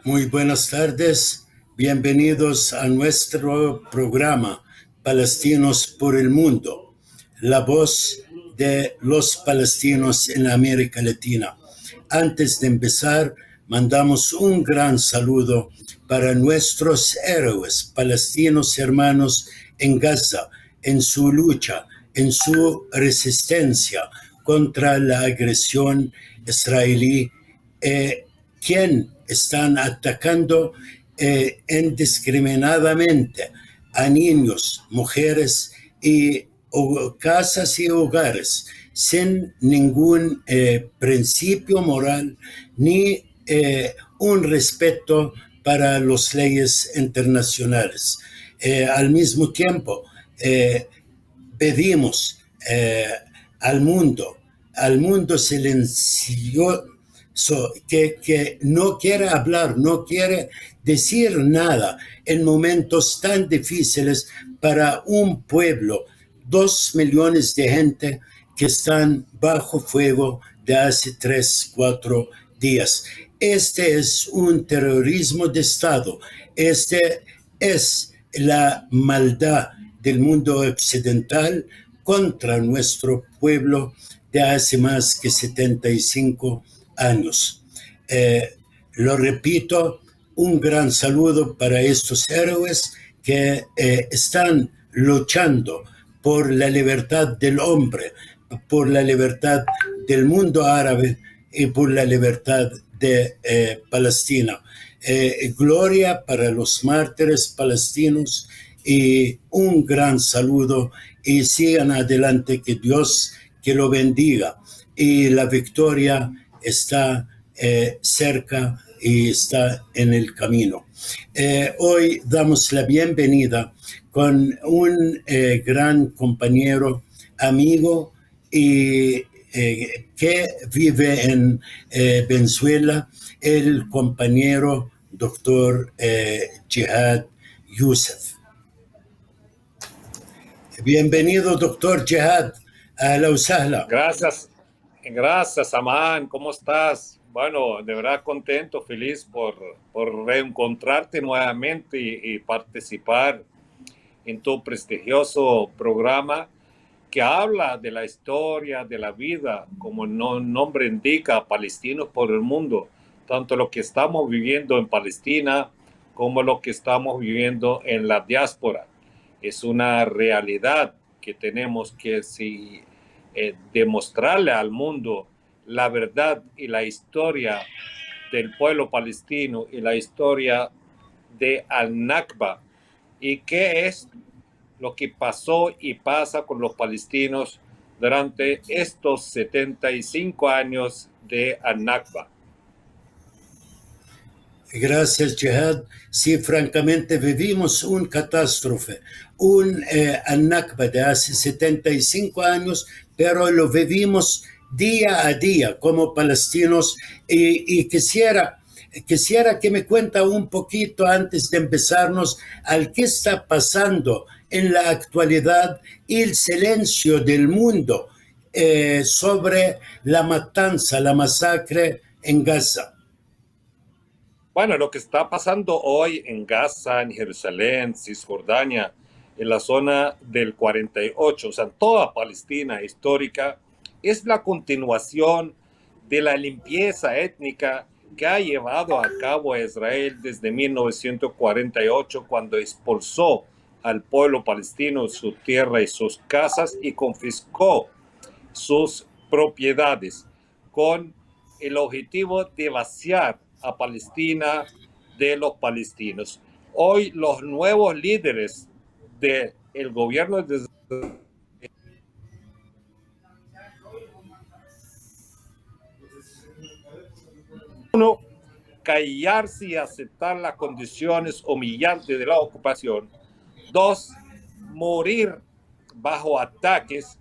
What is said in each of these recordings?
Muy buenas tardes, bienvenidos a nuestro programa Palestinos por el Mundo, la voz de los palestinos en América Latina. Antes de empezar, mandamos un gran saludo para nuestros héroes palestinos hermanos en Gaza, en su lucha, en su resistencia contra la agresión israelí, quien están atacando indiscriminadamente a niños, mujeres y casas y hogares sin ningún principio moral ni un respeto para las leyes internacionales. Al mismo tiempo, pedimos al mundo silencioso que no quiere hablar, no quiere decir nada en momentos tan difíciles para un pueblo, 2 millones de gente que están bajo fuego de hace 3, 4 días. Este es un terrorismo de Estado. Este es la maldad del mundo occidental contra nuestro pueblo de hace más que 75 años. Lo repito, un gran saludo para estos héroes que están luchando por la libertad del hombre, por la libertad del mundo árabe y por la libertad de Palestina. Gloria para los mártires palestinos y un gran saludo y sigan adelante, que Dios que lo bendiga y la victoria está cerca y está en el camino. Hoy damos la bienvenida con un gran compañero, amigo y que vive en Venezuela, el compañero doctor Jihad Youssef. Bienvenido, doctor Jihad. Ahla وسهلا. Gracias, Amán. ¿Cómo estás? Bueno, de verdad contento, feliz por reencontrarte nuevamente y participar en tu prestigioso programa que habla de la historia, de la vida, como el nombre indica, palestinos por el mundo, tanto lo que estamos viviendo en Palestina como lo que estamos viviendo en la diáspora. Es una realidad que tenemos que demostrarle al mundo la verdad y la historia del pueblo palestino y la historia de Al-Nakba y qué es lo que pasó y pasa con los palestinos durante estos 75 años de Al-Nakba. Gracias, Jihad. Sí, francamente vivimos una catástrofe, un Al-Nakba de hace 75 años, pero lo vivimos día a día como palestinos y quisiera que me cuenta un poquito antes de empezarnos al qué está pasando en la actualidad y el silencio del mundo sobre la matanza, la masacre en Gaza. Bueno, lo que está pasando hoy en Gaza, en Jerusalén, Cisjordania, en la zona del 48, o sea, en toda Palestina histórica, es la continuación de la limpieza étnica que ha llevado a cabo Israel desde 1948, cuando expulsó al pueblo palestino de su tierra y sus casas y confiscó sus propiedades con el objetivo de vaciar a Palestina de los palestinos. Hoy los nuevos líderes del gobierno de uno, callarse y aceptar las condiciones humillantes de la ocupación. 2, morir bajo ataques.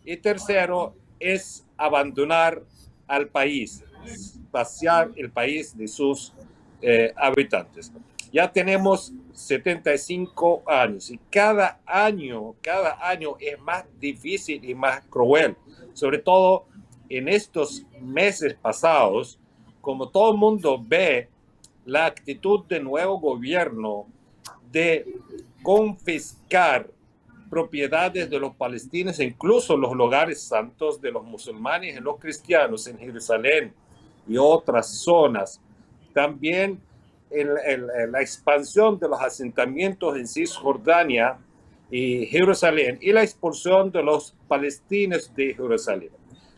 Y tercero, es abandonar al país, vaciar el país de sus habitantes. Ya tenemos 75 años y cada año es más difícil y más cruel, sobre todo en estos meses pasados, como todo el mundo ve la actitud del nuevo gobierno de confiscar propiedades de los palestinos, incluso los lugares santos de los musulmanes y los cristianos en Jerusalén y otras zonas. También la expansión de los asentamientos en Cisjordania y Jerusalén y la expulsión de los palestinos de Jerusalén.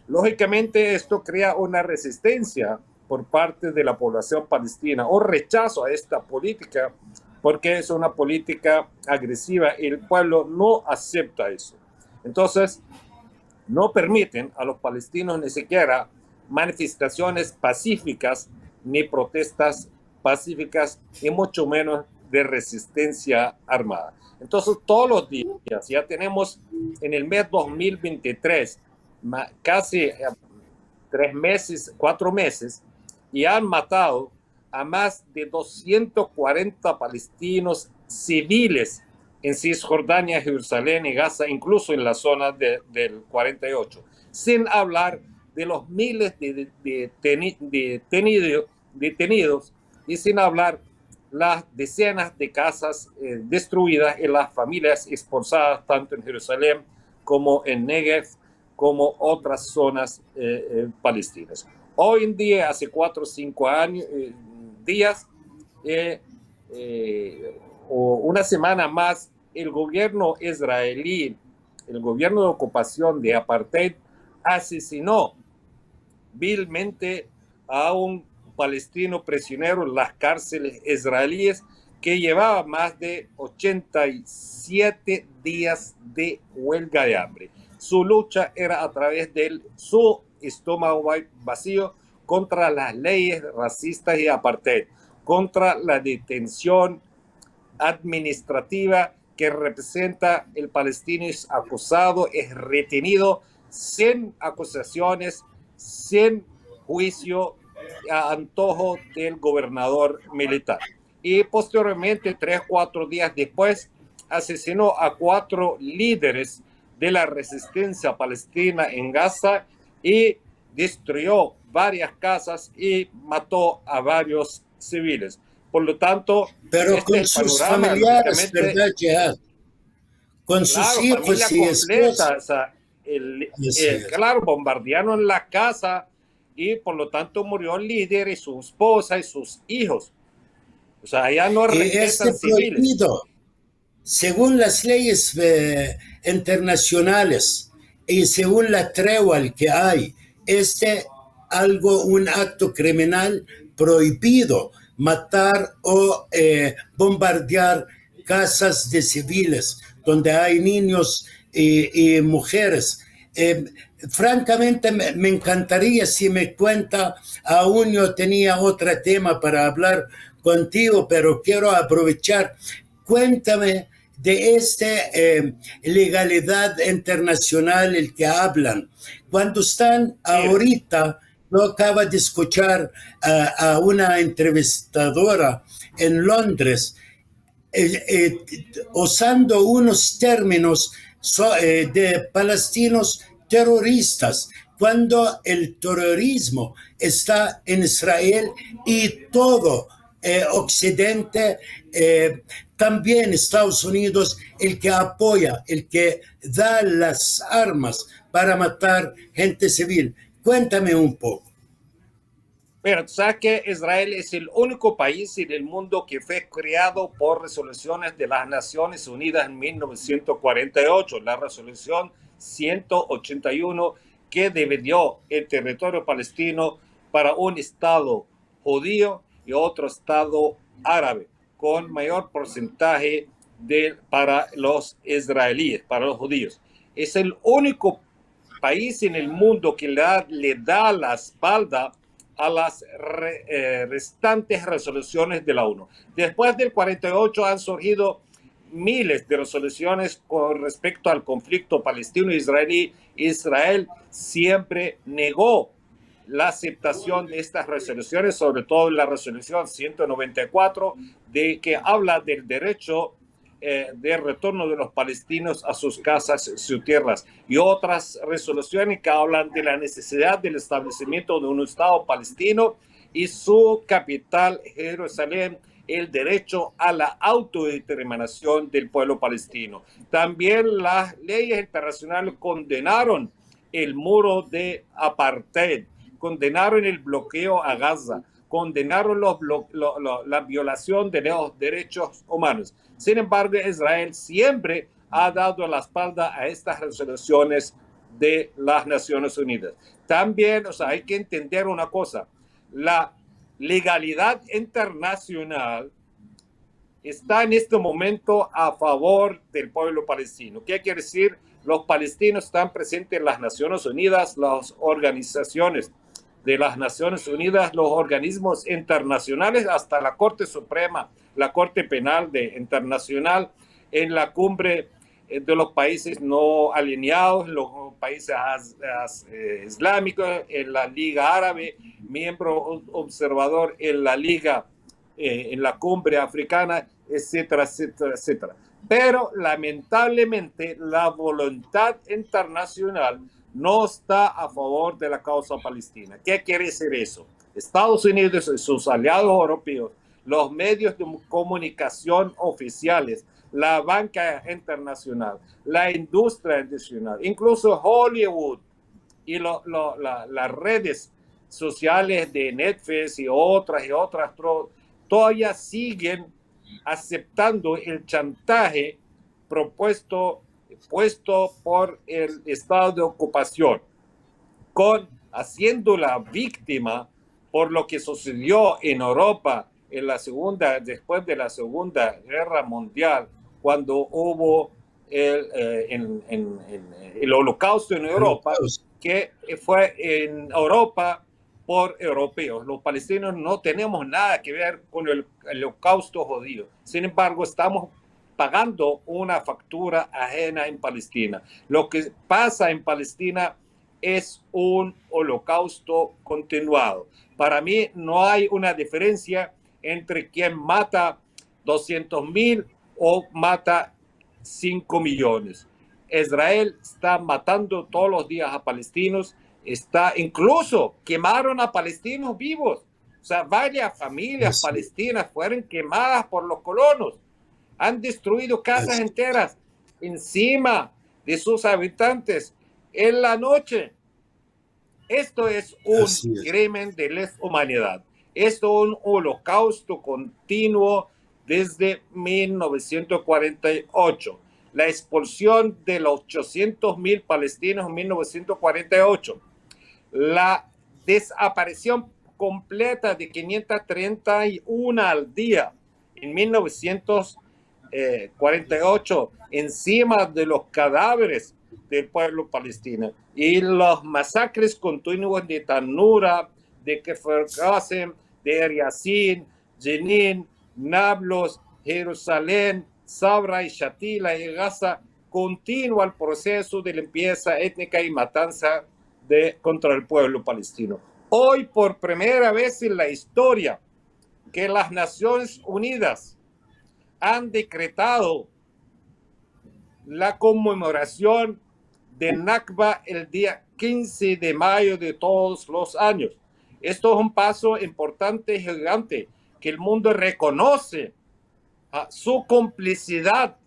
Lógicamente, esto crea una resistencia por parte de la población palestina o rechazo a esta política, porque es una política agresiva y el pueblo no acepta eso. Entonces, no permiten a los palestinos ni siquiera manifestaciones pacíficas ni protestas pacíficas y mucho menos de resistencia armada. Entonces, todos los días, ya tenemos en el mes 2023 casi 3 meses, 4 meses, y han matado a más de 240 palestinos civiles en Cisjordania, Jerusalén y Gaza, incluso en la zona del 48, sin hablar de los miles de detenidos y sin hablar las decenas de casas destruidas y las familias expulsadas tanto en Jerusalén como en Negev, como otras zonas palestinas. Hoy en día, hace 4 o 5 días, o una semana más, el gobierno israelí, el gobierno de ocupación de apartheid, asesinó vilmente a un palestino prisionero en las cárceles israelíes que llevaba más de 87 días de huelga de hambre. Su lucha era a través de su estómago vacío contra las leyes racistas y apartheid, contra la detención administrativa que representa el palestino es acusado, es retenido sin acusaciones, sin juicio, a antojo del gobernador militar. Y posteriormente, 3 o 4 días después, asesinó a 4 líderes de la resistencia palestina en Gaza y destruyó varias casas y mató a varios civiles. Por lo tanto, pero con sus familiares, ¿verdad, Jihad? Con sus hijos y esposa. O sea, claro, bombardearon la casa y por lo tanto murió el líder y su esposa y sus hijos. O sea, ya no respetan civiles. Prohibido, según las leyes internacionales y según la tregua que hay, un acto criminal prohibido, matar o bombardear casas de civiles donde hay niños y mujeres. Francamente, me encantaría si me cuenta, aún yo tenía otro tema para hablar contigo, pero quiero aprovechar. Cuéntame de esta legalidad internacional el que hablan. Cuando están ahorita, yo acabo de escuchar a una entrevistadora en Londres usando unos términos de palestinos terroristas, cuando el terrorismo está en Israel y todo Occidente, también Estados Unidos, el que apoya, el que da las armas para matar gente civil. Cuéntame un poco. Pero tú sabes que Israel es el único país en el mundo que fue creado por resoluciones de las Naciones Unidas en 1948, la resolución 181 que dividió el territorio palestino para un estado judío y otro estado árabe, con mayor porcentaje para los israelíes, para los judíos. Es el único país en el mundo que le da la espalda a las restantes resoluciones de la ONU. Después del 48 han surgido miles de resoluciones con respecto al conflicto palestino-israelí. Israel siempre negó la aceptación de estas resoluciones, sobre todo la resolución 194, de que habla del derecho de retorno de los palestinos a sus casas, sus tierras, y otras resoluciones que hablan de la necesidad del establecimiento de un Estado palestino y su capital, Jerusalén, el derecho a la autodeterminación del pueblo palestino. También las leyes internacionales condenaron el muro de apartheid, condenaron el bloqueo a Gaza, condenaron la violación de los derechos humanos. Sin embargo, Israel siempre ha dado la espalda a estas resoluciones de las Naciones Unidas. También, hay que entender una cosa, la legalidad internacional está en este momento a favor del pueblo palestino. ¿Qué quiere decir? Los palestinos están presentes en las Naciones Unidas, las organizaciones de las Naciones Unidas, los organismos internacionales, hasta la Corte Suprema, la Corte Penal Internacional, en la cumbre de los países no alineados, los países islámicos, en la Liga Árabe, miembro observador en la Liga, en la cumbre africana, etcétera, etcétera, etcétera. Pero lamentablemente la voluntad internacional no está a favor de la causa palestina. ¿Qué quiere decir eso? Estados Unidos y sus aliados europeos, los medios de comunicación oficiales, la banca internacional, la industria internacional, incluso Hollywood y las redes sociales de Netflix y otras, todavía siguen aceptando el chantaje puesto por el estado de ocupación, haciendo la víctima por lo que sucedió en Europa después de la Segunda Guerra Mundial, cuando hubo el holocausto en Europa, que fue en Europa por europeos. Los palestinos no tenemos nada que ver con el holocausto judío. Sin embargo, estamos pagando una factura ajena en Palestina. Lo que pasa en Palestina es un holocausto continuado. Para mí no hay una diferencia entre quien mata 200,000 o mata 5 millones. Israel está matando todos los días a palestinos, incluso quemaron a palestinos vivos. O sea, varias familias palestinas fueron quemadas por los colonos. Han destruido casas enteras encima de sus habitantes en la noche. Esto es un crimen de lesa humanidad. Esto es un holocausto continuo desde 1948. La expulsión de los 800,000 palestinos en 1948. La desaparición completa de 531 al día en 1948 encima de los cadáveres del pueblo palestino, y los masacres continuos de Tanura, de Kfar Qasem, de Er Yassin, Jenin, Nablus, Jerusalén, Sabra y Shatila y Gaza. Continúa el proceso de limpieza étnica y matanza contra el pueblo palestino. Hoy, por primera vez en la historia, que las Naciones Unidas han decretado la conmemoración de Nakba el día 15 de mayo de todos los años. Esto es un paso importante y gigante, que el mundo reconoce su complicidad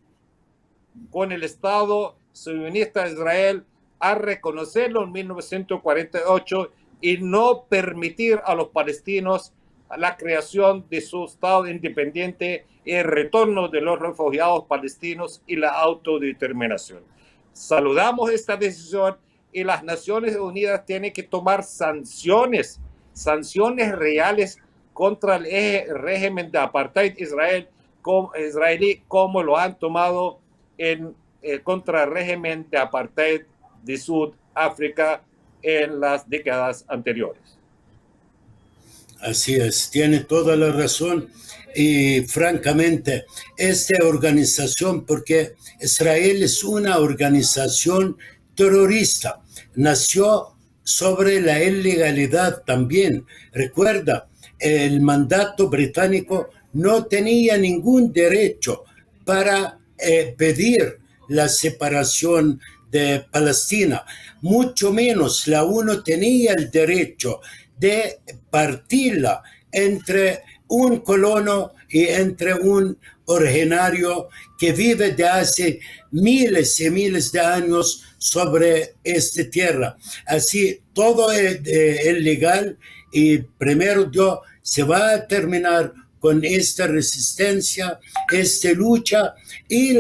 con el Estado sionista de Israel, a reconocerlo en 1948 y no permitir a los palestinos la creación de su Estado independiente, el retorno de los refugiados palestinos y la autodeterminación. Saludamos esta decisión, y las Naciones Unidas tienen que tomar sanciones reales contra el régimen de apartheid israelí, como lo han tomado contra el régimen de apartheid de Sudáfrica en las décadas anteriores. Así es, tiene toda la razón. Y francamente, esta organización, porque Israel es una organización terrorista, nació sobre la ilegalidad también. Recuerda, el mandato británico no tenía ningún derecho para pedir la separación de Palestina, mucho menos la ONU tenía el derecho de partirla entre un colono y entre un originario que vive de hace miles y miles de años sobre esta tierra. Así, todo es legal y primero Dios se va a terminar con esta resistencia, esta lucha y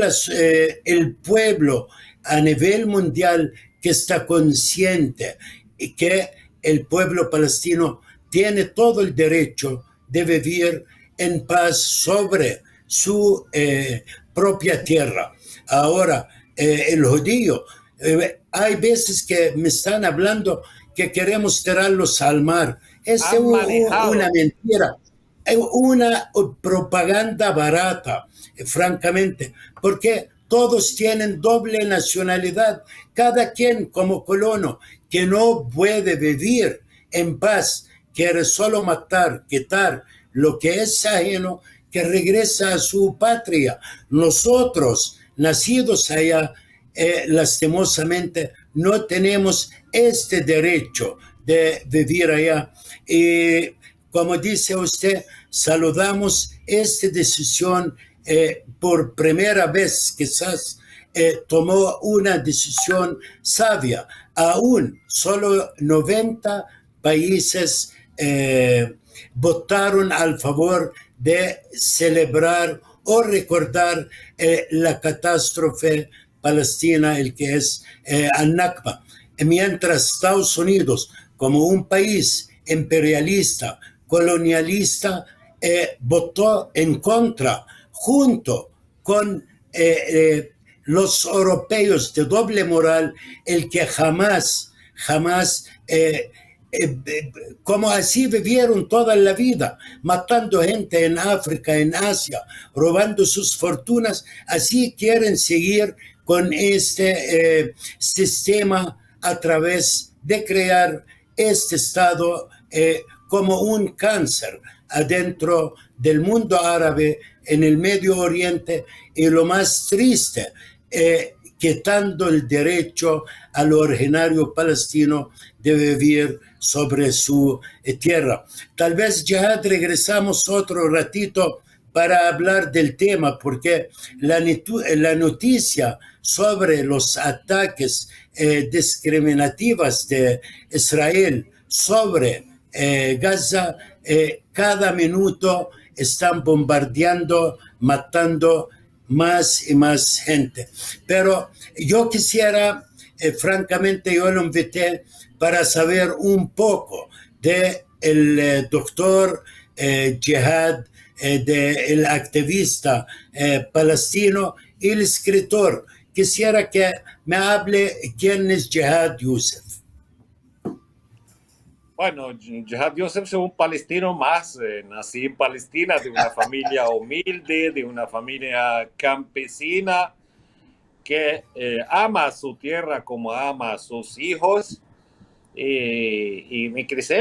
el pueblo a nivel mundial que está consciente y que el pueblo palestino tiene todo el derecho de vivir en paz sobre su propia tierra. Ahora, el judío, hay veces que me están hablando que queremos tirarlos al mar. Es una mentira, una propaganda barata, francamente, porque todos tienen doble nacionalidad, cada quien como colono que no puede vivir en paz, quiere solo matar, quitar lo que es ajeno, que regresa a su patria. Nosotros, nacidos allá, lastimosamente, no tenemos este derecho de vivir allá. Y como dice usted, saludamos esta decisión por primera vez, quizás tomó una decisión sabia. Aún solo 90 países votaron a favor de celebrar o recordar la catástrofe palestina, el que es al-Nakba. Mientras Estados Unidos, como un país imperialista, colonialista, votó en contra, junto con los europeos de doble moral, el que jamás como así vivieron toda la vida, matando gente en África, en Asia, robando sus fortunas, así quieren seguir con este sistema a través de crear este Estado como un cáncer adentro del mundo árabe, en el Medio Oriente, y lo más triste, quitando el derecho al originario palestino de vivir sobre su tierra. Tal vez ya regresamos otro ratito para hablar del tema, porque la noticia sobre los ataques discriminativos de Israel sobre Gaza, cada minuto están bombardeando, matando más y más gente. Pero yo quisiera, francamente, yo lo invité para saber un poco del doctor Jihad, del activista palestino y el escritor. Quisiera que me hable quién es Jihad Youssef. Bueno, Jihad Youssef es un palestino más, nací en Palestina, de una familia humilde, de una familia campesina que ama a su tierra como ama a sus hijos. Y me crecí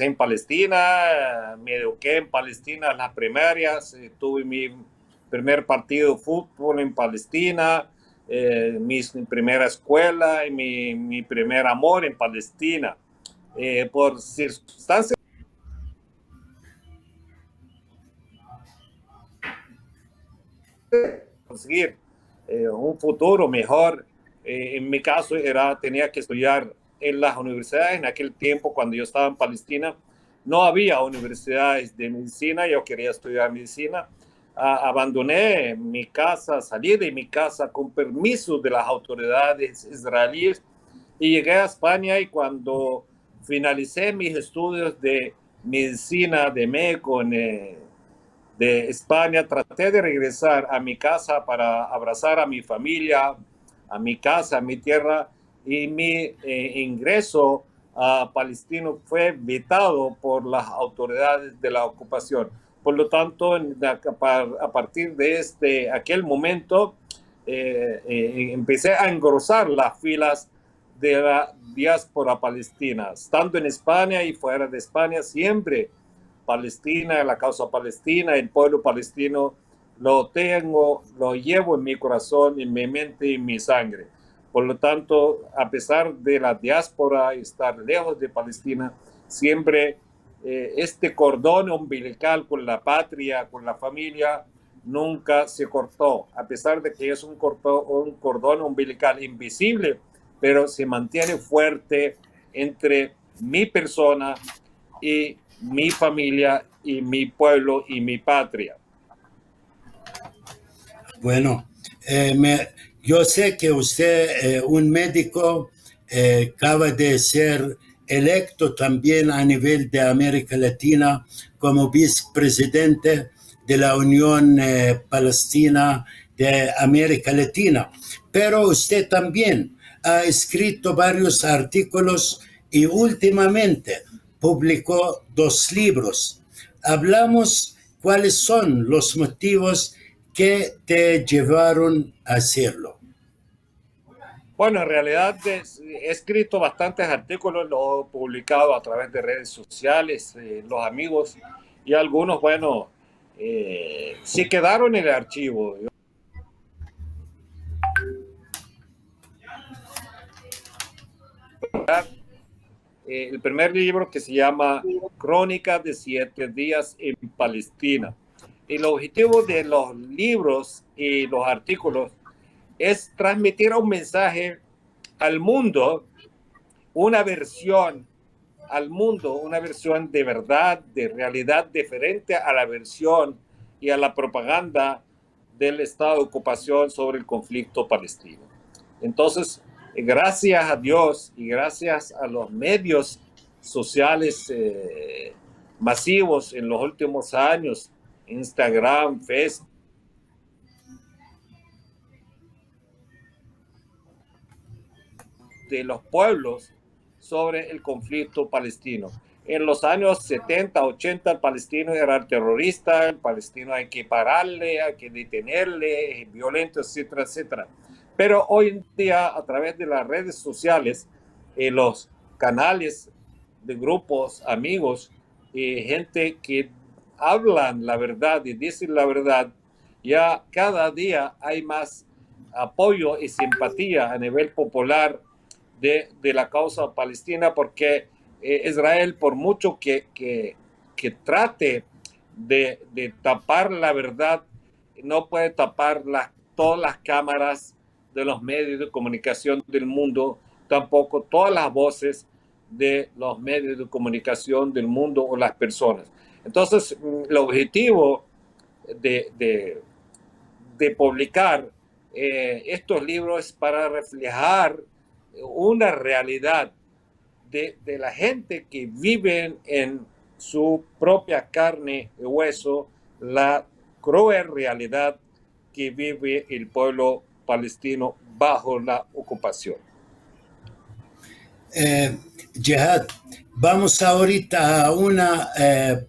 en Palestina, me eduqué en Palestina en las primarias, tuve mi primer partido de fútbol en Palestina, mi primera escuela y mi primer amor en Palestina. Por circunstancias conseguir un futuro mejor. En mi caso tenía que estudiar en las universidades. En aquel tiempo, cuando yo estaba en Palestina, no había universidades de medicina. Yo quería estudiar medicina. Abandoné mi casa, salí de mi casa con permiso de las autoridades israelíes y llegué a España. Y cuando finalicé mis estudios de medicina de México de España, traté de regresar a mi casa para abrazar a mi familia, a mi casa, a mi tierra, y mi ingreso a palestino fue vetado por las autoridades de la ocupación. Por lo tanto, a partir de aquel momento, empecé a engrosar las filas de la diáspora palestina, estando en España y fuera de España. Siempre Palestina, la causa palestina, el pueblo palestino, lo llevo en mi corazón, en mi mente y en mi sangre. Por lo tanto, a pesar de la diáspora y estar lejos de Palestina, siempre este cordón umbilical con la patria, con la familia, nunca se cortó, a pesar de que es un cordón umbilical invisible, pero se mantiene fuerte entre mi persona y mi familia y mi pueblo y mi patria. Bueno, yo sé que usted, un médico, acaba de ser electo también a nivel de América Latina como vicepresidente de la Unión Palestina de América Latina. Pero usted también ha escrito varios artículos y últimamente publicó 2 libros. Hablamos cuáles son los motivos que te llevaron a hacerlo. Bueno, en realidad he escrito bastantes artículos, lo he publicado a través de redes sociales, los amigos y algunos, bueno, sí quedaron en el archivo. El primer libro que se llama Crónicas de 7 días en Palestina. El objetivo de los libros y los artículos es transmitir un mensaje al mundo, una versión al mundo, una versión de verdad, de realidad diferente a la versión y a la propaganda del estado de ocupación sobre el conflicto palestino. Entonces, gracias a Dios y gracias a los medios sociales masivos en los últimos años, Instagram, Facebook, de los pueblos sobre el conflicto palestino. En los años 70, 80, el palestino era terrorista, el palestino hay que pararle, hay que detenerle, es violento, etcétera, etcétera. Pero hoy en día, a través de las redes sociales, los canales de grupos, amigos, gente que hablan la verdad y dicen la verdad, ya cada día hay más apoyo y simpatía a nivel popular de la causa palestina, porque Israel, por mucho que trate de tapar la verdad, no puede tapar todas las cámaras de los medios de comunicación del mundo, tampoco todas las voces de los medios de comunicación del mundo o las personas. Entonces, el objetivo de publicar estos libros es para reflejar una realidad de la gente que vive en su propia carne y hueso, la cruel realidad que vive el pueblo palestino bajo la ocupación. Jihad, vamos ahorita a una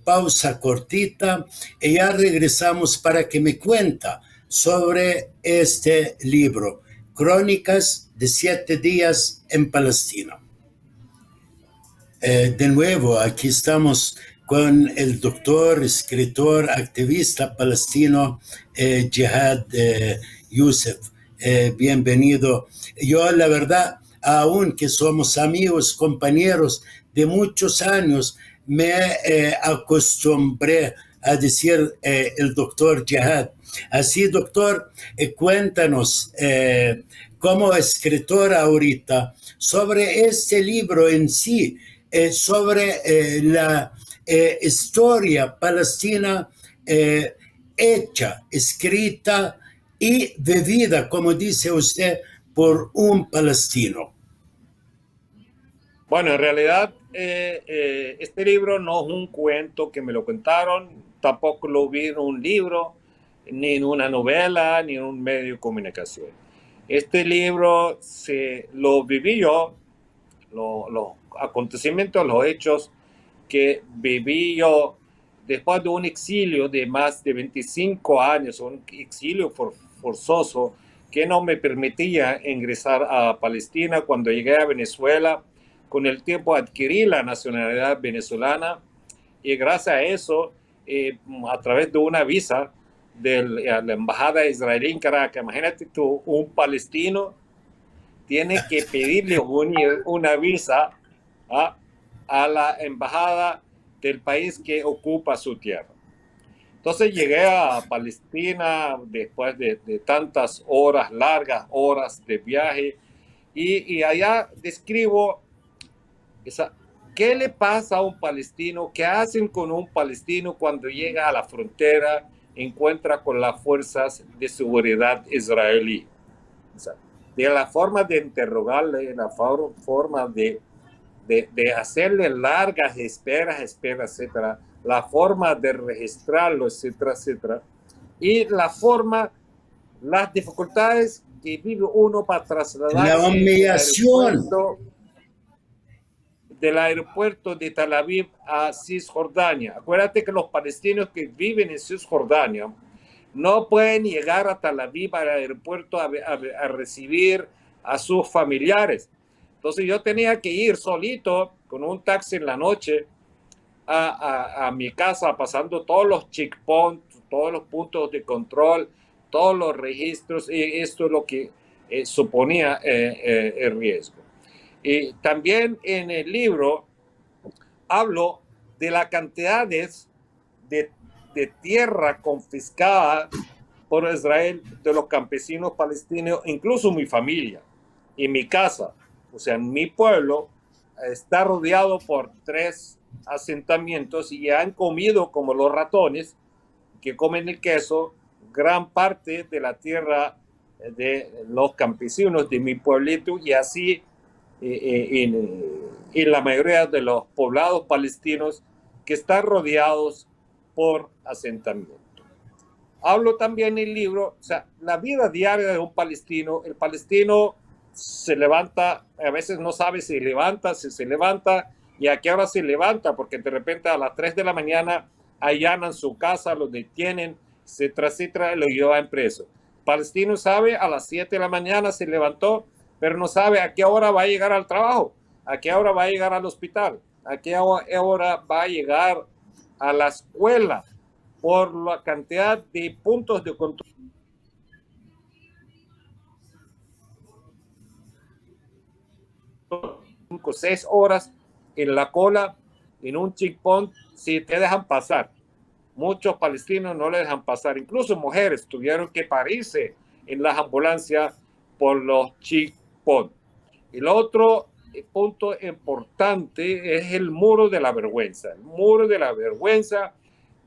pausa cortita y ya regresamos para que me cuenta sobre este libro, Crónicas de 7 días en Palestina. De nuevo, aquí estamos con el doctor, escritor, activista palestino Jihad Youssef. Bienvenido. Yo, la verdad, aunque somos amigos, compañeros de muchos años, me acostumbré a decir el doctor Jihad. Así, doctor, cuéntanos como escritor ahorita sobre este libro en sí, sobre la historia palestina hecha, escrita y vivida, como dice usted, por un palestino. Bueno, en realidad este libro no es un cuento que me lo contaron, tampoco lo vi en un libro, ni en una novela, ni en un medio de comunicación. Este libro lo viví yo, los acontecimientos, los hechos que viví yo después de un exilio de más de 25 años, un exilio forzoso que no me permitía ingresar a Palestina. Cuando llegué a Venezuela, con el tiempo adquirí la nacionalidad venezolana y gracias a eso, a través de una visa de la embajada israelí en Caracas, imagínate tú, un palestino tiene que pedirle una visa a la embajada del país que ocupa su tierra. Entonces llegué a Palestina después de tantas horas, largas horas de viaje, y allá describo esa, qué le pasa a un palestino, qué hacen con un palestino cuando llega a la frontera, encuentra con las fuerzas de seguridad israelí. O sea, de la forma de interrogarle, la forma de hacerle largas esperas, etcétera, la forma de registrarlo, etcétera, etcétera, y la forma, las dificultades que vive uno para La trasladarse humillación. del aeropuerto de Tel Aviv a Cisjordania. Acuérdate que los palestinos que viven en Cisjordania no pueden llegar a Tel Aviv al aeropuerto a recibir a sus familiares. Entonces yo tenía que ir solito con un taxi en la noche a mi casa, pasando todos los checkpoints, todos los puntos de control, todos los registros, y esto es lo que suponía el riesgo. Y también en el libro hablo de las cantidades de tierra confiscada por Israel de los campesinos palestinos, incluso mi familia y mi casa. O sea, mi pueblo está rodeado por 3 asentamientos y han comido como los ratones que comen el queso gran parte de la tierra de los campesinos de mi pueblito, y así en la mayoría de los poblados palestinos que están rodeados por asentamientos. Hablo también en el libro, o sea, la vida diaria de un palestino. El palestino se levanta, a veces no sabe si levanta, si se levanta y a qué hora se levanta, porque de repente a las 3 de la mañana allanan su casa, lo detienen, etcétera, etcétera, y lo llevan preso. El palestino sabe a las 7 de la mañana se levantó, pero no sabe a qué hora va a llegar al trabajo, a qué hora va a llegar al hospital, a qué hora va a llegar a la escuela, por la cantidad de puntos de control. 5 o 6 horas en la cola, en un checkpoint, si te dejan pasar. Muchos palestinos no le dejan pasar, incluso mujeres tuvieron que parirse en las ambulancias por los checkpoints. El otro punto importante es el muro de la vergüenza. El muro de la vergüenza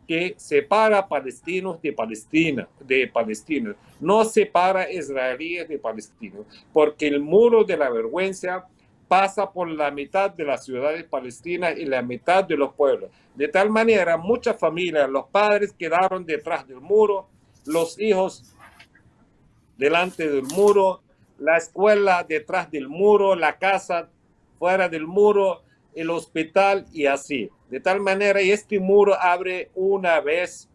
que separa palestinos de Palestina, de palestinos, no separa israelíes de palestinos, porque el muro de la vergüenza pasa por la mitad de las ciudades palestinas y la mitad de los pueblos. De tal manera, muchas familias, los padres quedaron detrás del muro, los hijos delante del muro, la escuela detrás del muro, la casa fuera del muro, el hospital y así. De tal manera, y este muro abre una vez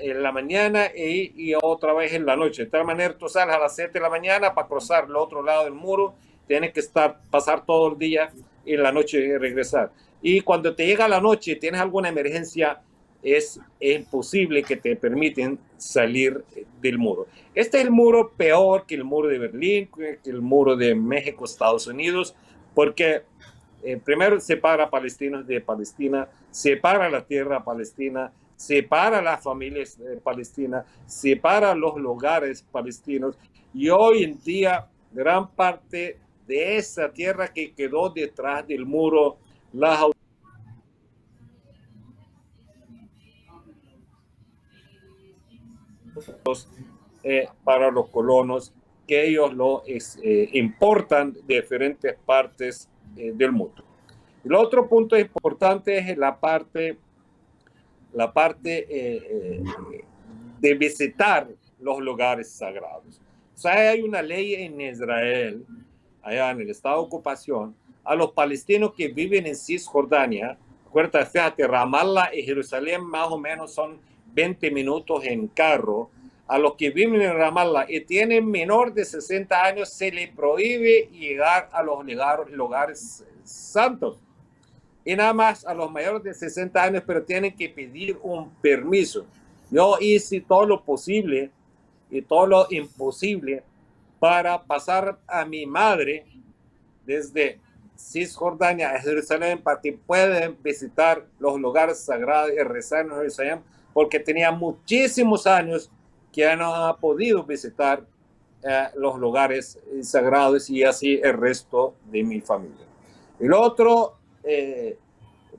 en la mañana y otra vez en la noche. De tal manera, tú sales a las 7 de la mañana para cruzar el otro lado del muro, tienes que pasar todo el día y en la noche regresar. Y cuando te llega la noche, tienes alguna emergencia, es imposible que te permiten salir del muro. Este es el muro peor que el muro de Berlín, que el muro de México, Estados Unidos, porque primero separa a palestinos de Palestina, separa la tierra palestina, separa las familias palestinas, separa los lugares palestinos, y hoy en día gran parte de esa tierra que quedó detrás del muro, las para los colonos, que ellos lo importan de diferentes partes del mundo. El otro punto importante es la parte de visitar los lugares sagrados. O sea, hay una ley en Israel, allá en el estado de ocupación, a los palestinos que viven en Cisjordania. Acuérdate, fíjate, Ramallah y Jerusalén más o menos son 20 minutos en carro. A los que viven en Ramallah y tienen menor de 60 años se les prohíbe llegar a los lugares santos. Y nada más a los mayores de 60 años, pero tienen que pedir un permiso. Yo hice todo lo posible y todo lo imposible para pasar a mi madre desde Cisjordania a Jerusalén para que puedan visitar los lugares sagrados y rezar en Jerusalén, porque tenía muchísimos años que no ha podido visitar los lugares sagrados y así el resto de mi familia. El otro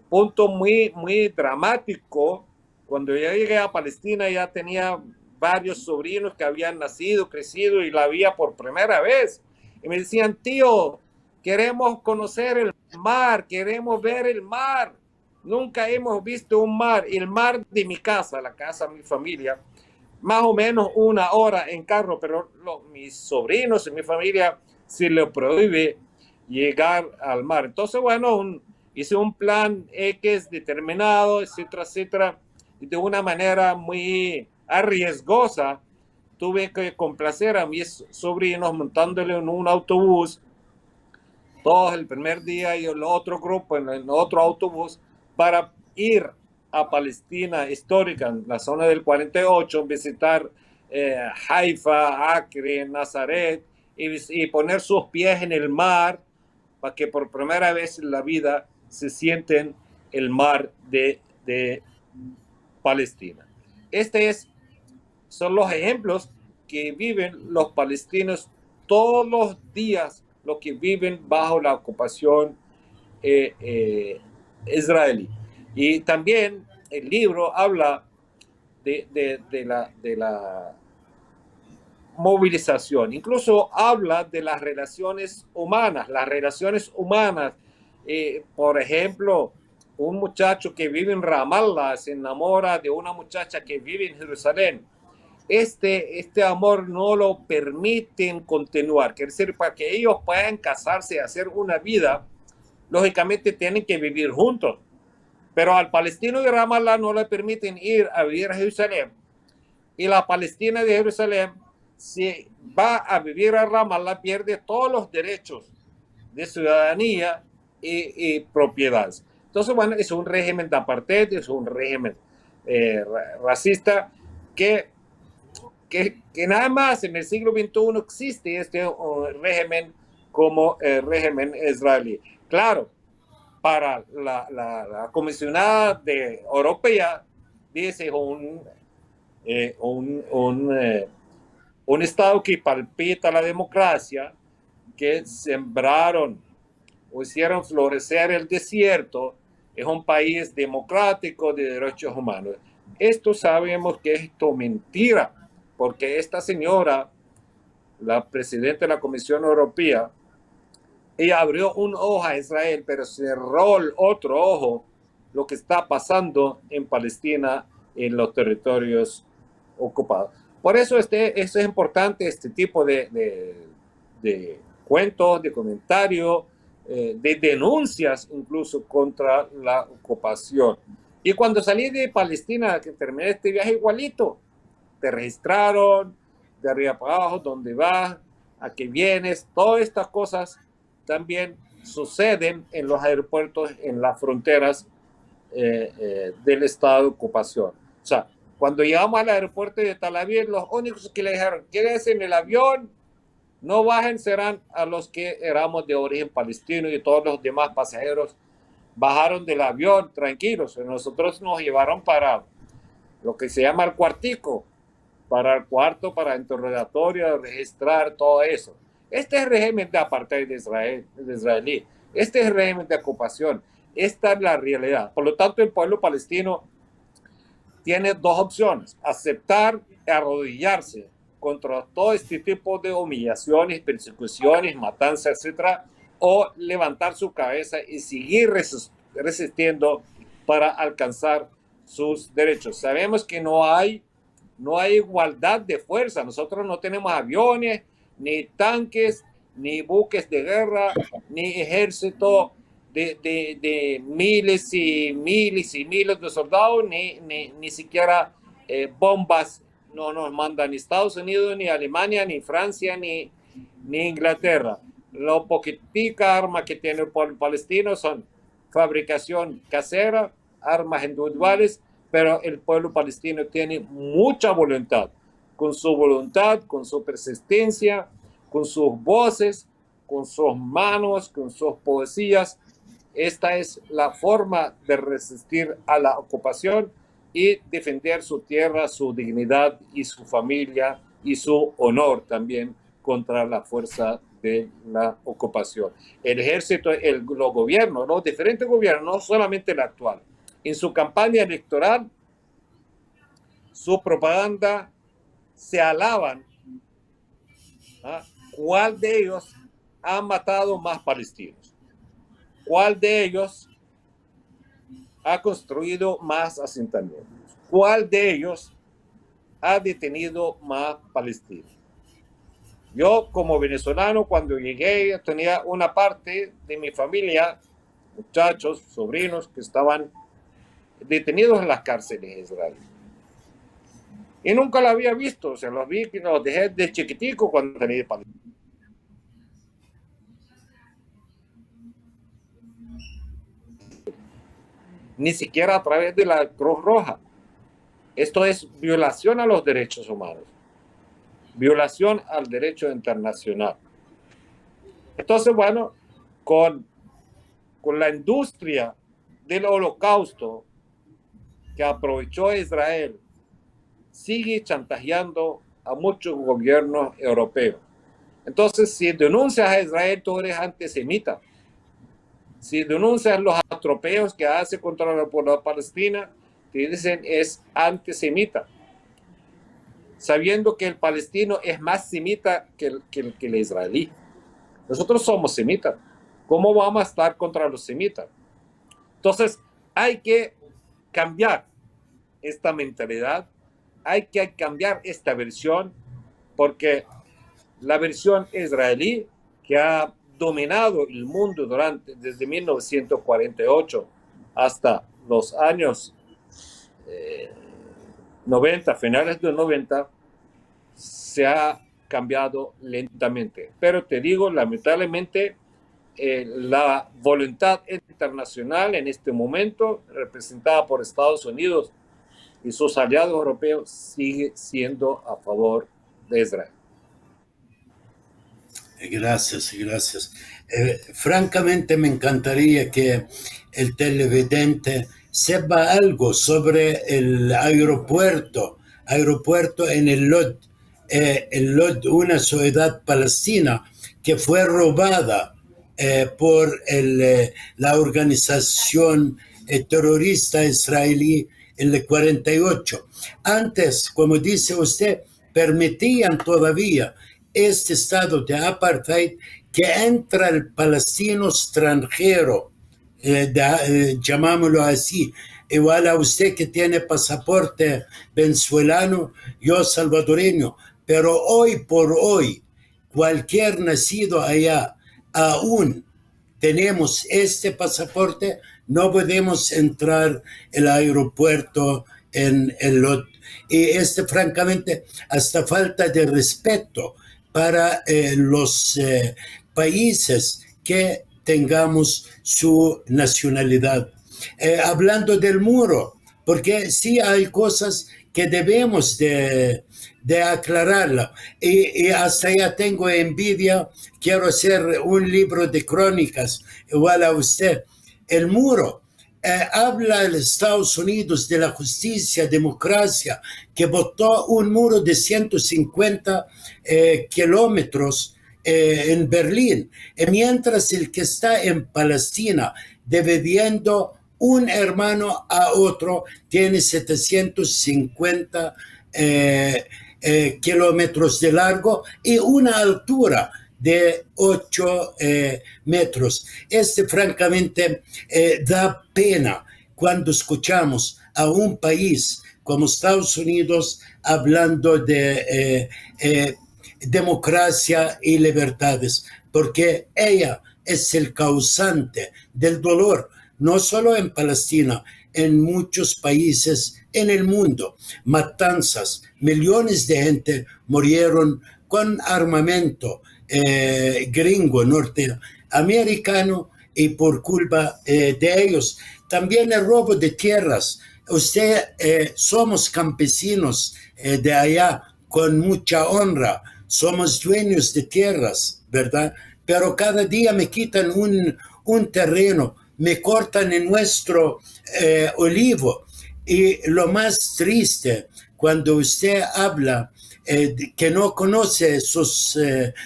punto muy dramático, cuando yo llegué a Palestina ya tenía varios sobrinos que habían nacido, crecido y la veía por primera vez. Y me decían, tío, queremos conocer el mar, queremos ver el mar. Nunca hemos visto un mar. Y el mar de mi casa, la casa de mi familia, más o menos 1 hora en carro, pero mis sobrinos y mi familia se les prohíbe llegar al mar. Entonces, bueno, hice un plan X determinado, etcétera, etcétera, y de una manera muy arriesgosa tuve que complacer a mis sobrinos montándole en un autobús, todos el primer día y el otro grupo en el otro autobús, para ir a Palestina histórica, en la zona del 48, visitar Haifa, Acre, Nazaret, y poner sus pies en el mar, para que por primera vez en la vida se sienten el mar de Palestina. Son los ejemplos que viven los palestinos todos los días, los que viven bajo la ocupación israelí. Y también el libro habla de la movilización, incluso habla de las relaciones humanas. Por ejemplo, un muchacho que vive en Ramallah se enamora de una muchacha que vive en Jerusalén. Este amor no lo permiten continuar. Quiere decir, para que ellos puedan casarse y hacer una vida, lógicamente tienen que vivir juntos. Pero al palestino de Ramallah no le permiten ir a vivir a Jerusalén. Y la palestina de Jerusalén, si va a vivir a Ramallah, pierde todos los derechos de ciudadanía y propiedades. Entonces, bueno, es un régimen de apartheid, es un régimen racista que nada más en el siglo XXI existe este régimen como el régimen israelí. Claro, para la comisionada europea, dice un Estado que palpita la democracia, que sembraron o hicieron florecer el desierto, es un país democrático de derechos humanos. Esto sabemos que es mentira, porque esta señora, la presidenta de la Comisión Europea, ella abrió un ojo a Israel, pero cerró el otro ojo lo que está pasando en Palestina, en los territorios ocupados. Por eso es importante este tipo de cuentos, de comentarios, de denuncias incluso contra la ocupación. Y cuando salí de Palestina, que terminé este viaje igualito, te registraron de arriba para abajo, dónde vas, a qué vienes, todas estas cosas también suceden en los aeropuertos, en las fronteras del estado de ocupación. O sea, cuando llegamos al aeropuerto de Tel Aviv, los únicos que le dijeron, quédense en el avión, no bajen, serán a los que éramos de origen palestino, y todos los demás pasajeros bajaron del avión tranquilos. Nosotros nos llevaron para lo que se llama el cuartico, para el cuarto, para interrogatorio, registrar todo eso. Este es el régimen de apartheid de israelí. Este es el régimen de ocupación. Esta es la realidad. Por lo tanto, el pueblo palestino tiene dos opciones: aceptar y arrodillarse contra todo este tipo de humillaciones, persecuciones, matanzas, etcétera, o levantar su cabeza y seguir resistiendo para alcanzar sus derechos. Sabemos que no hay igualdad de fuerza. Nosotros no tenemos aviones, ni tanques, ni buques de guerra, ni ejército de miles y miles y miles de soldados, ni siquiera bombas no nos mandan ni Estados Unidos, ni Alemania, ni Francia, ni Inglaterra. Lo poquitica armas que tiene el pueblo palestino son fabricación casera, armas individuales, pero el pueblo palestino tiene mucha voluntad, con su persistencia, con sus voces, con sus manos, con sus poesías. Esta es la forma de resistir a la ocupación y defender su tierra, su dignidad y su familia y su honor también contra la fuerza de la ocupación. El ejército, los gobiernos, los diferentes gobiernos, no solamente el actual, en su campaña electoral, su propaganda se alaban. ¿Cuál de ellos ha matado más palestinos? ¿Cuál de ellos ha construido más asentamientos? ¿Cuál de ellos ha detenido más palestinos? Yo, como venezolano, cuando llegué, tenía una parte de mi familia, muchachos, sobrinos, que estaban detenidos en las cárceles israelíes. Y nunca lo había visto, o sea, los vi, los dejé de chiquitico cuando tenía Palestina. Ni siquiera a través de la Cruz Roja. Esto es violación a los derechos humanos, violación al derecho internacional. Entonces, bueno, con la industria del holocausto que aprovechó Israel, sigue chantajeando a muchos gobiernos europeos. Entonces, si denuncias a Israel, tú eres antisemita. Si denuncias los atropellos que hace contra la población palestina, te dicen es antisemita, sabiendo que el palestino es más semita que el israelí. Nosotros somos semitas. ¿Cómo vamos a estar contra los semitas? Entonces, hay que cambiar esta mentalidad, hay que cambiar esta versión, porque la versión israelí que ha dominado el mundo desde 1948 hasta los años 90, finales de los 90, se ha cambiado lentamente. Pero te digo, lamentablemente, la voluntad internacional en este momento, representada por Estados Unidos y sus aliados europeos, sigue siendo a favor de Israel. Gracias, gracias. Francamente me encantaría que el televidente sepa algo sobre el aeropuerto en el Lod, una ciudad palestina que fue robada por la organización terrorista israelí en el 48. Antes, como dice usted, permitían todavía este estado de apartheid que entra el palestino extranjero, llamámoslo así, igual a usted que tiene pasaporte venezolano, yo salvadoreño, pero hoy por hoy, cualquier nacido allá, aún tenemos este pasaporte, no podemos entrar al aeropuerto en el Lod. Y francamente, hasta falta de respeto para los países que tengamos su nacionalidad. Hablando del muro, porque sí hay cosas que debemos de aclararla. Y hasta ya tengo envidia, quiero hacer un libro de crónicas, igual a usted. El muro. Habla el Estados Unidos de la justicia, democracia, que votó un muro de 150 kilómetros en Berlín, mientras el que está en Palestina, dividiendo un hermano a otro, tiene 750 kilómetros de largo y una altura de 8 metros. Francamente, da pena cuando escuchamos a un país como Estados Unidos hablando de democracia y libertades, porque ella es el causante del dolor, no solo en Palestina, en muchos países en el mundo. Matanzas, millones de gente murieron con armamento gringo, norteamericano, y por culpa de ellos. También el robo de tierras. Somos campesinos de allá con mucha honra. Somos dueños de tierras, ¿verdad? pero cada día me quitan un terreno, me cortan en nuestro olivo. Y lo más triste, cuando usted habla que no conoce sus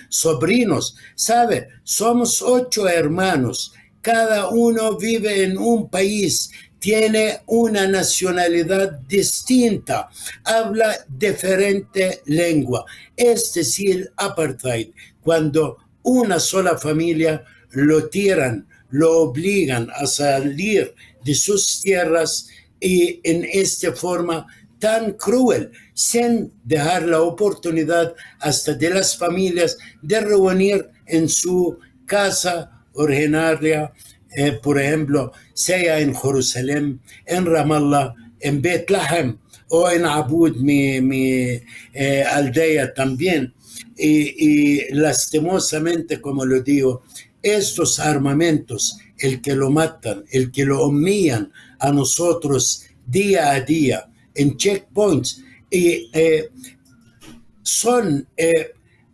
sobrinos, sabe, somos 8 hermanos, cada uno vive en un país, tiene una nacionalidad distinta, habla diferente lengua, es decir, apartheid, cuando una sola familia lo tiran, lo obligan a salir de sus tierras y en esta forma tan cruel, sin dejar la oportunidad hasta de las familias de reunir en su casa originaria, por ejemplo, sea en Jerusalén, en Ramallah, en Bethlehem o en Abud, mi aldea también. Y lastimosamente, como lo digo, estos armamentos, el que lo matan, el que lo humillan a nosotros día a día en checkpoints, y son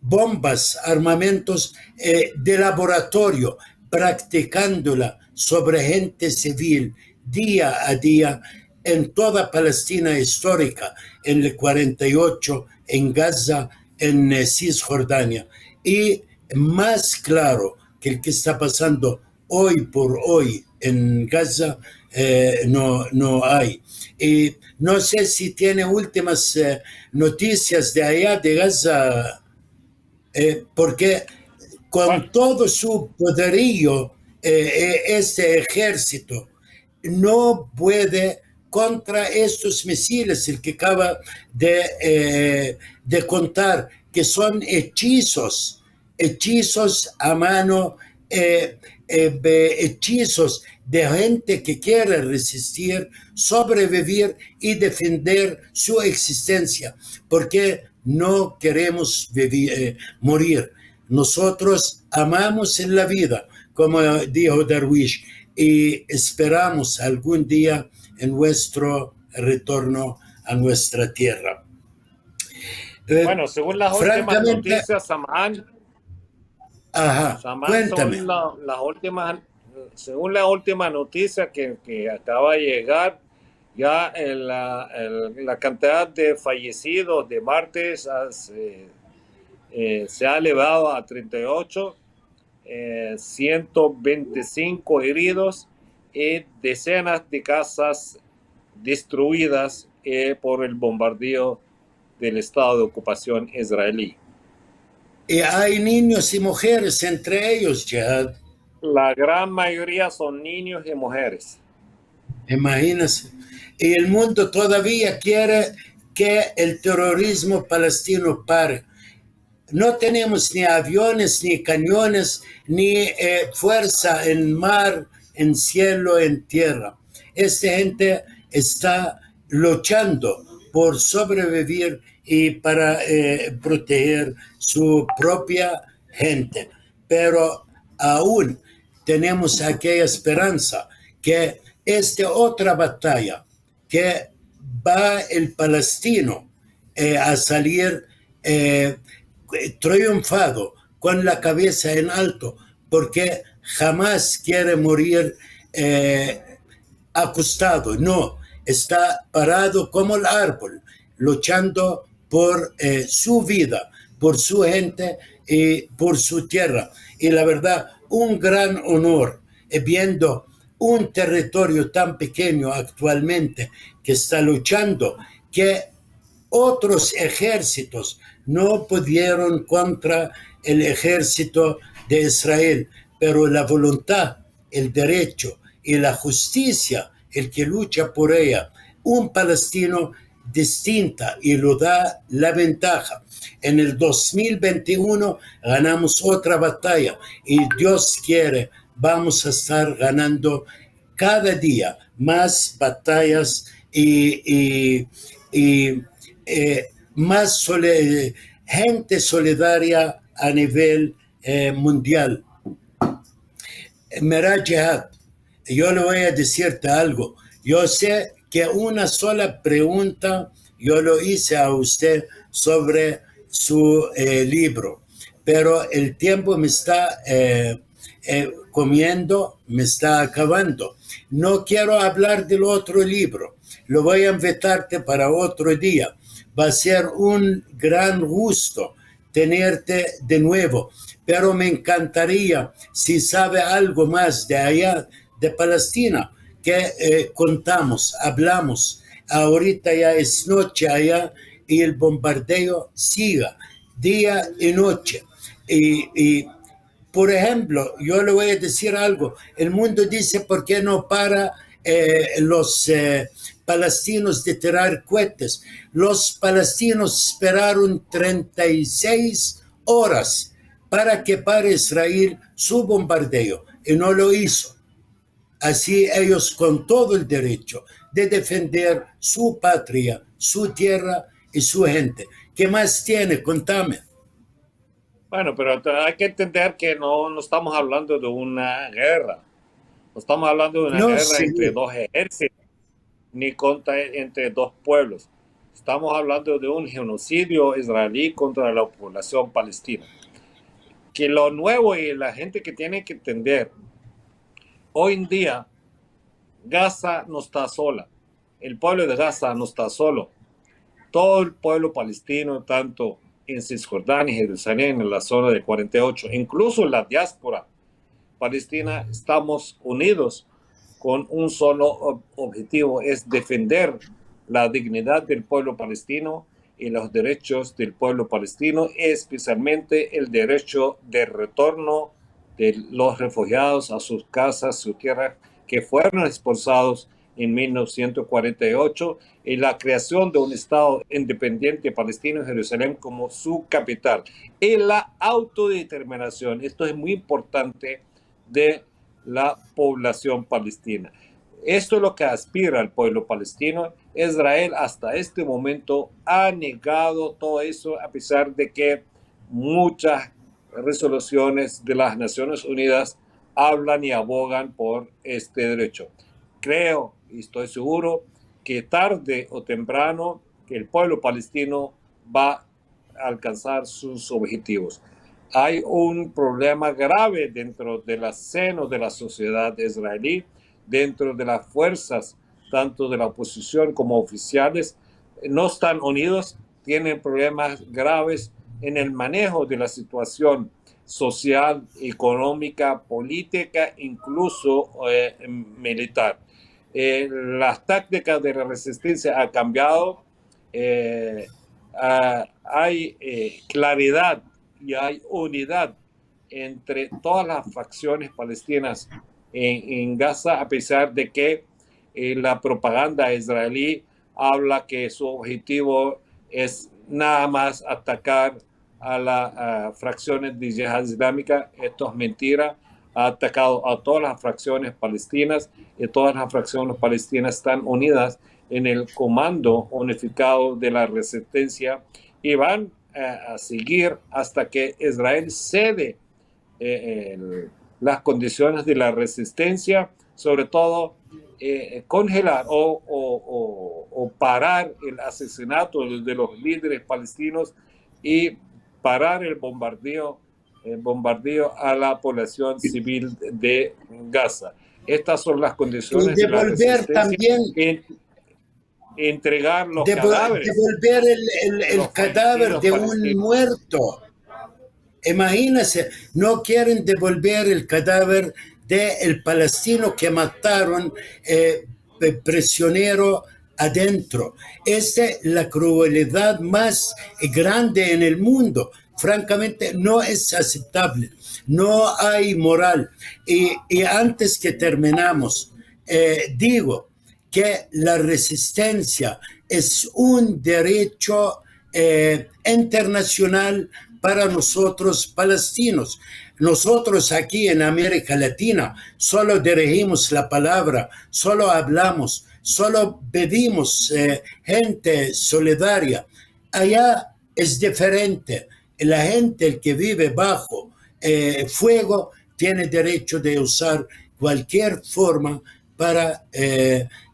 bombas, armamentos de laboratorio, practicándola sobre gente civil día a día en toda Palestina histórica, en el 48, en Gaza, en Cisjordania. Y más claro que el que está pasando hoy por hoy en Gaza, no hay. Y no sé si tiene últimas noticias de allá de Gaza, porque Bueno, con todo su poderío, este ejército no puede contra estos misiles, el que acaba de contar, que son hechizos a mano, hechizos de gente que quiere resistir, sobrevivir y defender su existencia, porque no queremos morir. Nosotros amamos en la vida, como dijo Darwish, y esperamos algún día en nuestro retorno a nuestra tierra. bueno, según las últimas Francamente, noticias, Samán, ajá, cuéntame. las últimas, según la última noticia que acaba de llegar, ya la cantidad de fallecidos de martes se ha elevado a 38, 125 heridos y decenas de casas destruidas por el bombardeo del estado de ocupación israelí. Y hay niños y mujeres entre ellos, Jihad. La gran mayoría son niños y mujeres. Imagínense. Y el mundo todavía quiere que el terrorismo palestino pare. No tenemos ni aviones, ni cañones, ni fuerza en mar, en cielo, en tierra. Esta gente está luchando por sobrevivir y para proteger su propia gente. Pero aún tenemos aquella esperanza que esta otra batalla, que va el palestino a salir triunfado, con la cabeza en alto, porque jamás quiere morir acostado, no, está parado como el árbol, luchando por su vida, por su gente y por su tierra. Y la verdad, un gran honor viendo un territorio tan pequeño actualmente que está luchando, que otros ejércitos no pudieron contra el ejército de Israel, pero la voluntad, el derecho y la justicia, el que lucha por ella, un palestino distinta y lo da la ventaja. En el 2021 ganamos otra batalla y Dios quiere, vamos a estar ganando cada día más batallas y más gente solidaria a nivel mundial. Mira, Jihad, yo le voy a decirte algo. Yo sé que una sola pregunta yo lo hice a usted sobre su libro, pero el tiempo me está comiendo, me está acabando. No quiero hablar del otro libro, lo voy a invitarte para otro día. Va a ser un gran gusto tenerte de nuevo, pero me encantaría, si sabe algo más de allá, de Palestina, que contamos, hablamos. Ahorita ya es noche allá y el bombardeo siga día y noche. Y por ejemplo, yo le voy a decir algo. El mundo dice, ¿por qué no para los palestinos de tirar cohetes? Los palestinos esperaron 36 horas para que pare Israel su bombardeo y no lo hizo. Así ellos con todo el derecho de defender su patria, su tierra y su gente. ¿Qué más tiene? Contame. Bueno, pero hay que entender que no estamos hablando de una guerra. No estamos hablando de una No, guerra sí. entre dos ejércitos, ni entre dos pueblos. Estamos hablando de un genocidio israelí contra la población palestina. Que lo nuevo y la gente que tiene que entender, hoy en día Gaza no está sola. El pueblo de Gaza no está solo. Todo el pueblo palestino, tanto en Cisjordania y Jerusalén, en la zona de 48, incluso la diáspora palestina, estamos unidos con un solo objetivo, es defender la dignidad del pueblo palestino y los derechos del pueblo palestino, especialmente el derecho de retorno de los refugiados a sus casas, su tierra, que fueron expulsados en 1948 y la creación de un Estado independiente palestino en Jerusalén como su capital. Y la autodeterminación, esto es muy importante, de la población palestina. Esto es lo que aspira el pueblo palestino. Israel hasta este momento ha negado todo eso, a pesar de que muchas resoluciones de las Naciones Unidas hablan y abogan por este derecho. Creo y estoy seguro que tarde o temprano que el pueblo palestino va a alcanzar sus objetivos. Hay un problema grave dentro del seno de la sociedad israelí, dentro de las fuerzas, tanto de la oposición como oficiales, no están unidos, tienen problemas graves en el manejo de la situación social, económica, política, incluso militar. Las tácticas de la resistencia han cambiado, hay claridad y hay unidad entre todas las facciones palestinas en Gaza, a pesar de que la propaganda israelí habla que su objetivo es nada más atacar a las fracciones de Yihad Islámica. Esto es mentira. Ha atacado a todas las fracciones palestinas y todas las fracciones palestinas están unidas en el comando unificado de la resistencia y van a seguir hasta que Israel cede las condiciones de la resistencia, sobre todo congelar o parar el asesinato de los líderes palestinos y parar el bombardeo a la población civil de Gaza. Estas son las condiciones Y de la devolver resistencia. también, Entregar los cadáveres. devolver el cadáver de un muerto. Imagínense, no quieren devolver el cadáver del palestino que mataron prisionero adentro. Esta es la crueldad más grande en el mundo. Francamente, no es aceptable. No hay moral. Y antes que terminamos, digo que la resistencia es un derecho internacional para nosotros palestinos. Nosotros aquí en América Latina solo dirigimos la palabra, solo hablamos, solo pedimos gente solidaria. Allá es diferente. La gente el que vive bajo fuego tiene derecho de usar cualquier forma para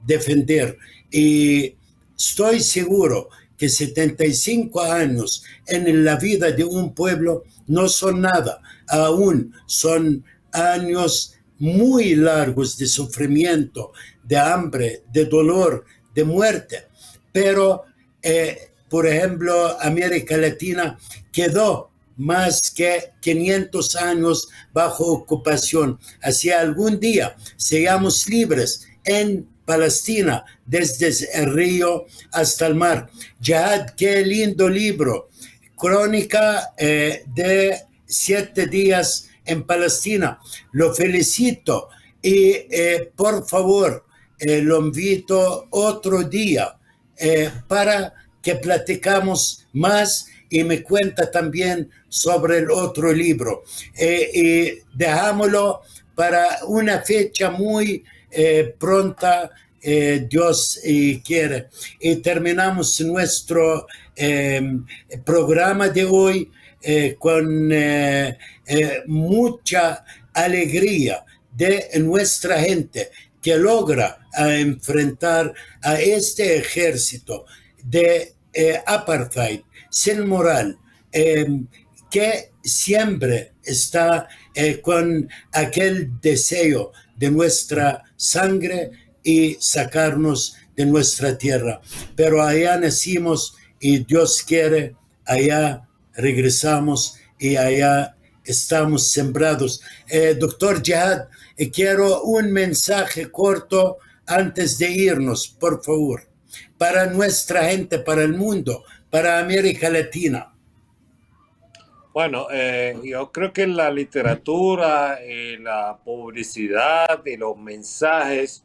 defender. Y estoy seguro que 75 años en la vida de un pueblo no son nada, aún son años muy largos de sufrimiento, de hambre, de dolor, de muerte. Pero, por ejemplo, América Latina quedó más que 500 años bajo ocupación. Así algún día seamos libres en Palestina, desde el río hasta el mar. Jihad, qué lindo libro. Crónica de 7 días en Palestina. Lo felicito y por favor, lo invito otro día para que platicamos más y me cuenta también sobre el otro libro. Y dejámoslo para una fecha muy pronta, Dios quiere. Y terminamos nuestro programa de hoy con mucha alegría de nuestra gente que logra enfrentar a este ejército de apartheid sin moral, que siempre está con aquel deseo de nuestra sangre y sacarnos de nuestra tierra. Pero allá nacimos y Dios quiere, allá regresamos y allá estamos sembrados. Doctor Jihad, quiero un mensaje corto antes de irnos, por favor, para nuestra gente, para el mundo, para América Latina. Bueno, yo creo que la literatura, la publicidad y los mensajes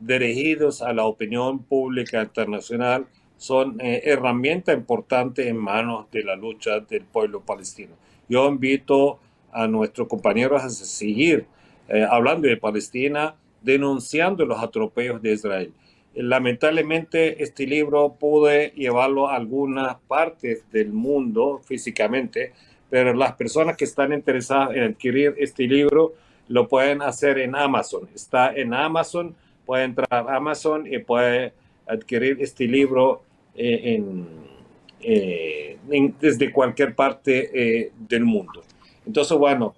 dirigidos a la opinión pública internacional son herramientas importantes en manos de la lucha del pueblo palestino. Yo invito a nuestros compañeros a seguir hablando de Palestina, denunciando los atropellos de Israel. Lamentablemente, este libro pude llevarlo a algunas partes del mundo físicamente, pero las personas que están interesadas en adquirir este libro lo pueden hacer en Amazon. Está en Amazon, puede entrar a Amazon y puede adquirir este libro desde cualquier parte del mundo. Entonces, bueno,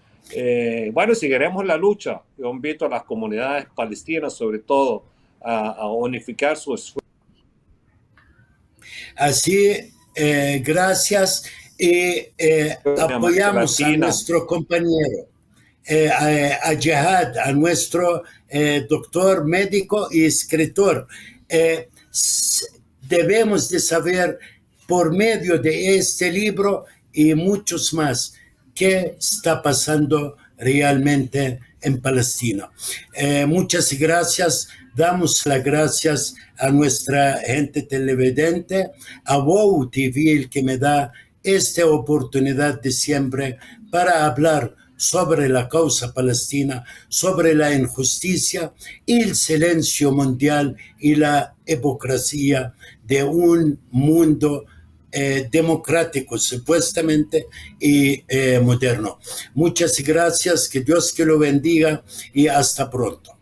seguiremos la lucha. Yo invito a las comunidades palestinas, sobre todo, a unificar su esfuerzo. Así, gracias. Y apoyamos a nuestro compañero, a Jihad, a nuestro doctor médico y escritor. Debemos de saber por medio de este libro y muchos más qué está pasando realmente en Palestina. Muchas gracias. Damos las gracias a nuestra gente televidente, a WOW TV, el que me da esta oportunidad de siempre para hablar sobre la causa palestina, sobre la injusticia y el silencio mundial y la hipocresía de un mundo democrático supuestamente y moderno. Muchas gracias, que Dios que lo bendiga y hasta pronto.